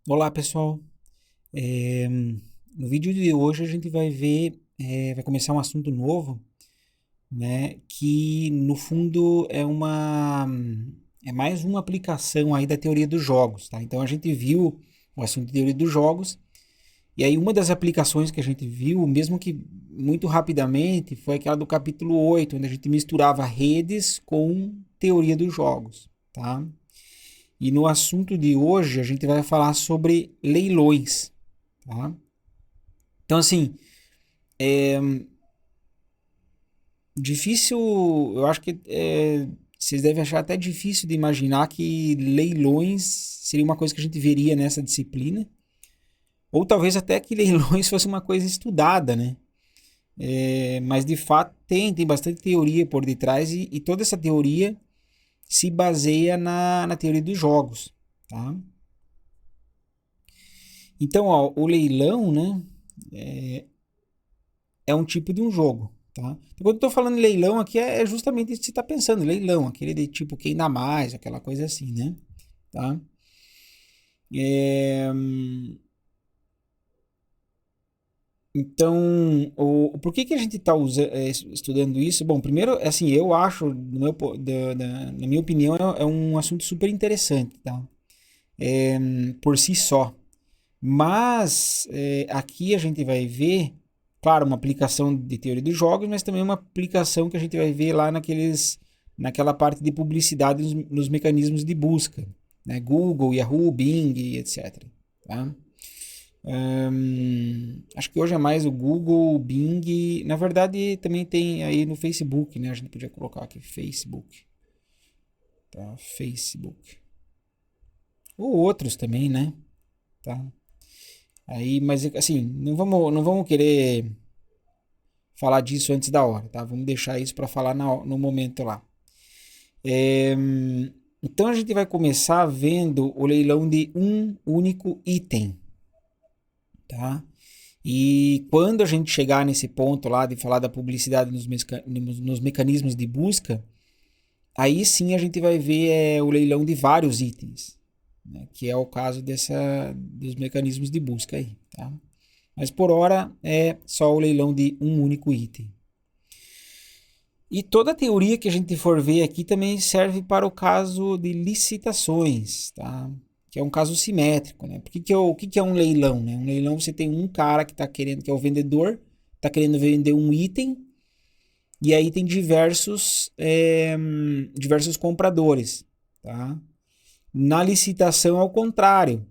Olá, pessoal. É, no vídeo de hoje a gente vai ver, vai começar um assunto novo, né? Que no fundo é mais uma aplicação aí da teoria dos jogos, tá? Então a gente viu o assunto de teoria dos jogos e aí uma das aplicações que a gente viu, mesmo que muito rapidamente, foi aquela do capítulo 8, onde a gente misturava redes com teoria dos jogos, tá? E no assunto de hoje a gente vai falar sobre leilões, tá? Então, assim, difícil, eu acho que vocês devem achar até difícil de imaginar que leilões seria uma coisa que a gente veria nessa disciplina, ou talvez até que leilões fosse uma coisa estudada, né? Mas de fato tem bastante teoria por detrás e toda essa teoria se baseia na teoria dos jogos, tá? Então, ó, o leilão, né, é um tipo de um jogo, tá? Então, quando eu tô falando leilão aqui é justamente isso que você está pensando, leilão, aquele de tipo quem dá mais, aquela coisa assim, né? Tá? É, então, por que a gente está estudando isso? Bom, primeiro, assim, eu acho, na minha opinião, é um assunto super interessante, tá? Por si só. Mas aqui a gente vai ver, claro, uma aplicação de teoria dos jogos, mas também uma aplicação que a gente vai ver lá naquela parte de publicidade nos mecanismos de busca, né? Google, Yahoo, Bing, etc. Tá? Acho que hoje é mais o Google, Bing. Na verdade, também tem aí no Facebook, né? A gente podia colocar aqui Facebook, tá? Facebook. Ou outros também, né? Tá? Aí, mas assim, não vamos querer falar disso antes da hora, tá? Vamos deixar isso para falar no momento lá. É, então a gente vai começar vendo o leilão de um único item, tá? E quando a gente chegar nesse ponto lá de falar da publicidade nos mecanismos de busca, aí sim a gente vai ver o leilão de vários itens, né? Que é o caso dos mecanismos de busca aí, tá? Mas por hora é só o leilão de um único item. E toda a teoria que a gente for ver aqui também serve para o caso de licitações, tá? Que é um caso simétrico, né? Porque o que é um leilão, né? Um leilão você tem um cara que está querendo, que é o vendedor, está querendo vender um item, e aí tem diversos compradores, tá? Na licitação é o contrário.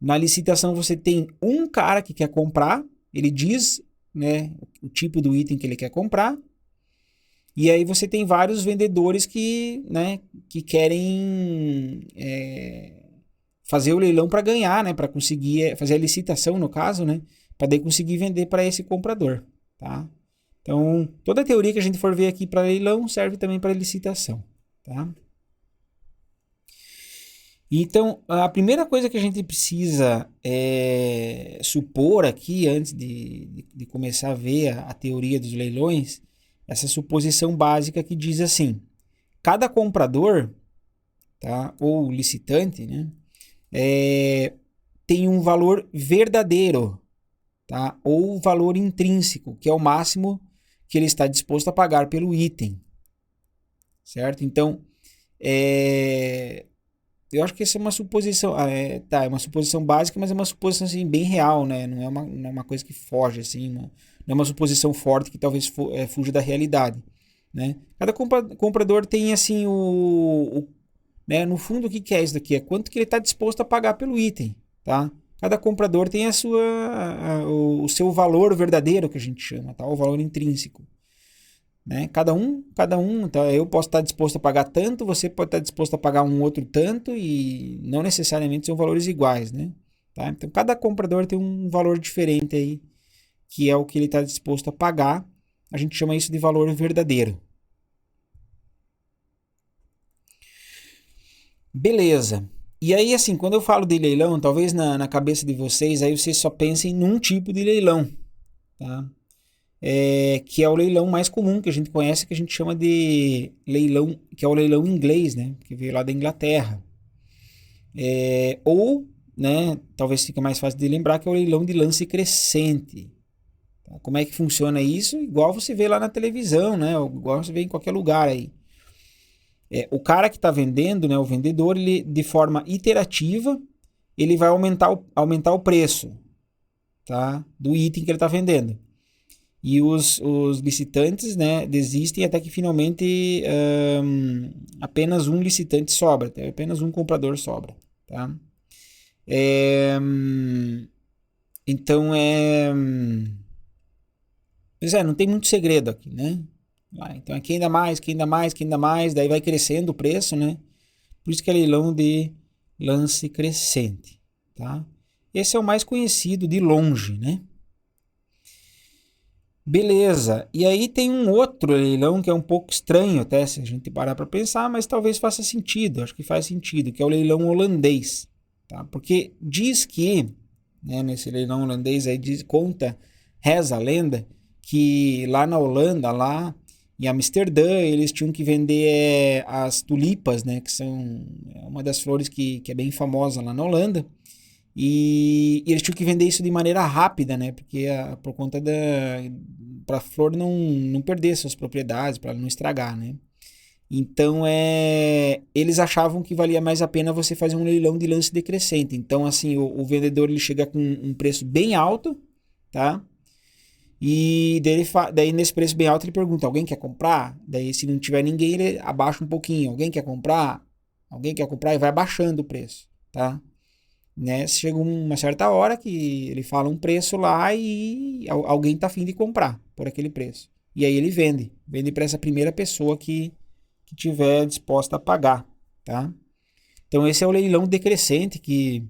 Na licitação você tem um cara que quer comprar, ele diz, né, o tipo do item que ele quer comprar, e aí você tem vários vendedores né, que querem fazer o leilão para ganhar, né, para conseguir fazer a licitação no caso, né, para daí conseguir vender para esse comprador, tá? Então, toda a teoria que a gente for ver aqui para leilão serve também para licitação, tá? Então, a primeira coisa que a gente precisa supor aqui, antes de começar a ver a teoria dos leilões, essa suposição básica que diz assim: cada comprador, tá, ou licitante, né, tem um valor verdadeiro, tá, ou valor intrínseco, que é o máximo que ele está disposto a pagar pelo item, certo? Então, é, eu acho que essa é uma suposição, é uma suposição básica, mas é uma suposição assim, bem real, né? Não é uma coisa que foge, assim, não é uma suposição forte que talvez fuja da realidade, né? Cada comprador tem, assim, né? No fundo, o que é isso daqui? É quanto que ele está disposto a pagar pelo item, tá? Cada comprador tem o seu valor verdadeiro, que a gente chama, tá? O valor intrínseco. Né? Cada um, tá? Eu posso estar disposto a pagar tanto, você pode estar disposto a pagar um outro tanto e não necessariamente são valores iguais, né? Tá? Então cada comprador tem um valor diferente aí, que é o que ele está disposto a pagar. A gente chama isso de valor verdadeiro. Beleza. E aí, assim, quando eu falo de leilão, talvez na cabeça de vocês, aí vocês só pensem num tipo de leilão, tá? Que é o leilão mais comum que a gente conhece, que a gente chama de leilão, que é o leilão inglês, né? Que veio lá da Inglaterra. Ou né, talvez fique mais fácil de lembrar, que é o leilão de lance crescente. Tá? Como é que funciona isso? Igual você vê lá na televisão, né? Igual você vê em qualquer lugar aí. O cara que está vendendo, né, o vendedor, ele, de forma iterativa, ele vai aumentar o preço, tá, do item que ele está vendendo. E os licitantes, né, desistem até que finalmente apenas um licitante sobra, apenas um comprador sobra. Tá? Então não tem muito segredo aqui, né? Então é quem ainda mais, quem ainda mais, quem ainda mais, daí vai crescendo o preço, né? Por isso que é leilão de lance crescente, tá? Esse é o mais conhecido de longe, né? Beleza, e aí tem um outro leilão que é um pouco estranho até se a gente parar para pensar, mas talvez faça sentido, acho que faz sentido, que é o leilão holandês, tá? Porque diz que, né, nesse leilão holandês aí reza a lenda, que lá na Holanda, lá em Amsterdã, eles tinham que vender as tulipas, né, que são uma das flores que é bem famosa lá na Holanda, e eles tinham que vender isso de maneira rápida, né? Porque por conta para a flor não perder suas propriedades, para não estragar, né? Então eles achavam que valia mais a pena você fazer um leilão de lance decrescente. Então assim, o vendedor ele chega com um preço bem alto, tá? E daí nesse preço bem alto ele pergunta: alguém quer comprar? Daí se não tiver ninguém, ele abaixa um pouquinho. Alguém quer comprar? Alguém quer comprar? E vai abaixando o preço, tá? Né? Chega uma certa hora que ele fala um preço lá e alguém está afim de comprar por aquele preço. E aí ele vende para essa primeira pessoa que tiver disposta a pagar, tá? Então esse é o leilão decrescente que,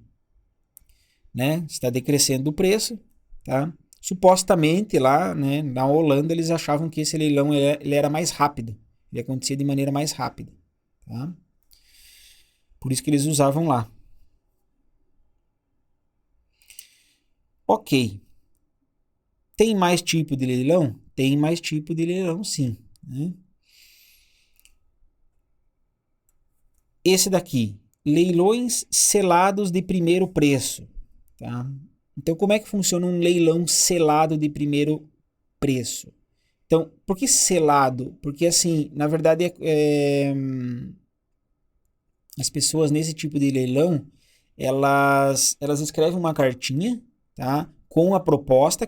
né, está decrescendo o preço, tá? Supostamente lá, né, na Holanda eles achavam que esse leilão ele era mais rápido, ele acontecia de maneira mais rápida, tá? Por isso que eles usavam lá. Ok. Tem mais tipo de leilão? Tem mais tipo de leilão, sim. Né? Esse daqui, leilões selados de primeiro preço. Tá? Então, como é que funciona um leilão selado de primeiro preço? Então, por que selado? Porque, assim, na verdade, as pessoas nesse tipo de leilão, elas escrevem uma cartinha, tá? Com a proposta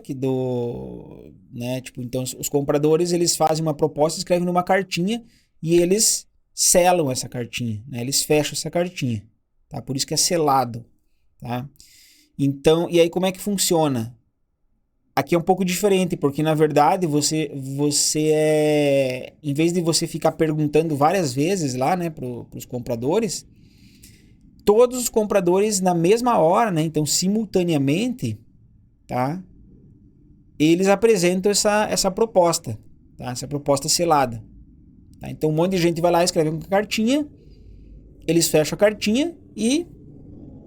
né? Tipo, então os compradores, eles fazem uma proposta, escrevem numa cartinha e eles selam essa cartinha, né? Eles fecham essa cartinha, tá? Por isso que é selado, tá? Então, e aí como é que funciona? Aqui é um pouco diferente, porque na verdade em vez de você ficar perguntando várias vezes lá, né, para os compradores, todos os compradores na mesma hora, né, então simultaneamente, tá, eles apresentam essa proposta, tá, essa proposta selada. Tá? Então um monte de gente vai lá, escreve uma cartinha, eles fecham a cartinha e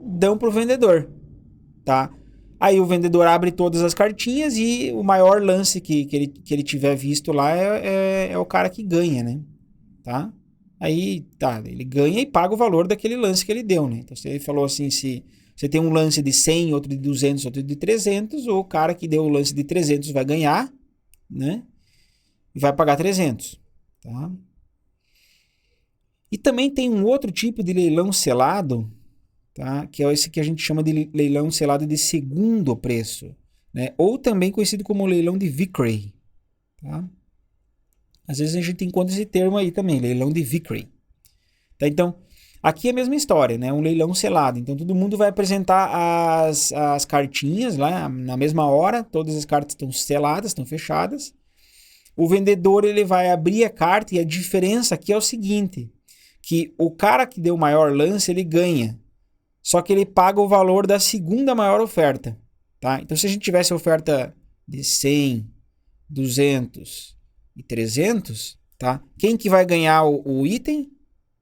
dão pro vendedor, tá? Aí o vendedor abre todas as cartinhas e o maior lance que ele tiver visto lá é o cara que ganha, né? Tá? Aí, tá, ele ganha e paga o valor daquele lance que ele deu, né? Então, se ele falou assim, se você tem um lance de 100, outro de 200, outro de 300, o cara que deu o lance de 300 vai ganhar, né? E vai pagar 300, tá? E também tem um outro tipo de leilão selado, tá? Que é esse que a gente chama de leilão selado de segundo preço, né? Ou também conhecido como leilão de Vickrey, tá? Às vezes a gente encontra esse termo aí também, leilão de Vickrey. Tá? Então, aqui é a mesma história, né? Um leilão selado. Então, todo mundo vai apresentar as cartinhas lá na mesma hora, todas as cartas estão seladas, estão fechadas. O vendedor ele vai abrir a carta e a diferença aqui é o seguinte, que o cara que deu o maior lance, ele ganha. Só que ele paga o valor da segunda maior oferta, tá? Então, se a gente tivesse oferta de 100, 200 e 300, tá? Quem que vai ganhar o item?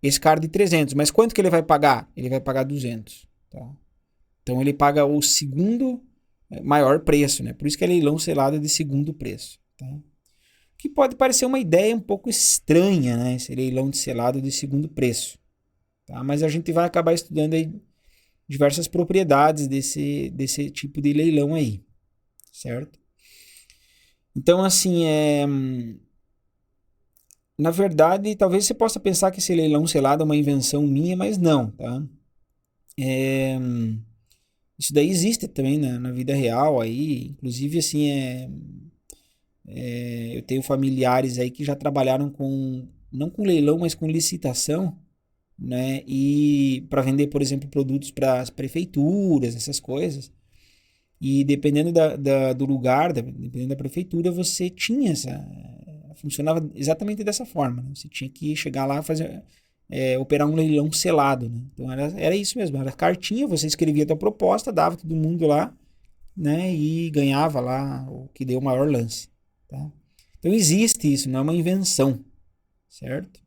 Esse cara de 300. Mas quanto que ele vai pagar? Ele vai pagar 200, tá? Então, ele paga o segundo maior preço, né? Por isso que é leilão selado de segundo preço, tá? Que pode parecer uma ideia um pouco estranha, né? Esse leilão de selado de segundo preço, tá? Mas a gente vai acabar estudando aí diversas propriedades desse tipo de leilão aí, certo? Então, assim, na verdade, talvez você possa pensar que esse leilão selado é uma invenção minha, mas não, tá? É, isso daí existe também na vida real aí, inclusive, assim, eu tenho familiares aí que já trabalharam com, não com leilão, mas com licitação, né? E para vender, por exemplo, produtos para as prefeituras, essas coisas. E dependendo do lugar, dependendo da prefeitura, você tinha essa. Funcionava exatamente dessa forma, né? Você tinha que chegar lá e fazer. Operar um leilão selado, né? Então era isso mesmo, era cartinha, você escrevia a tua proposta, dava todo mundo lá, né? E ganhava lá o que deu o maior lance, tá? Então existe isso, não é uma invenção, certo?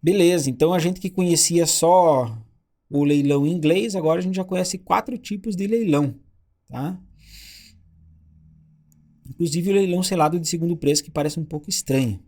Beleza, então a gente que conhecia só o leilão em inglês, agora a gente já conhece 4 tipos de leilão, tá? Inclusive o leilão selado de segundo preço, que parece um pouco estranho,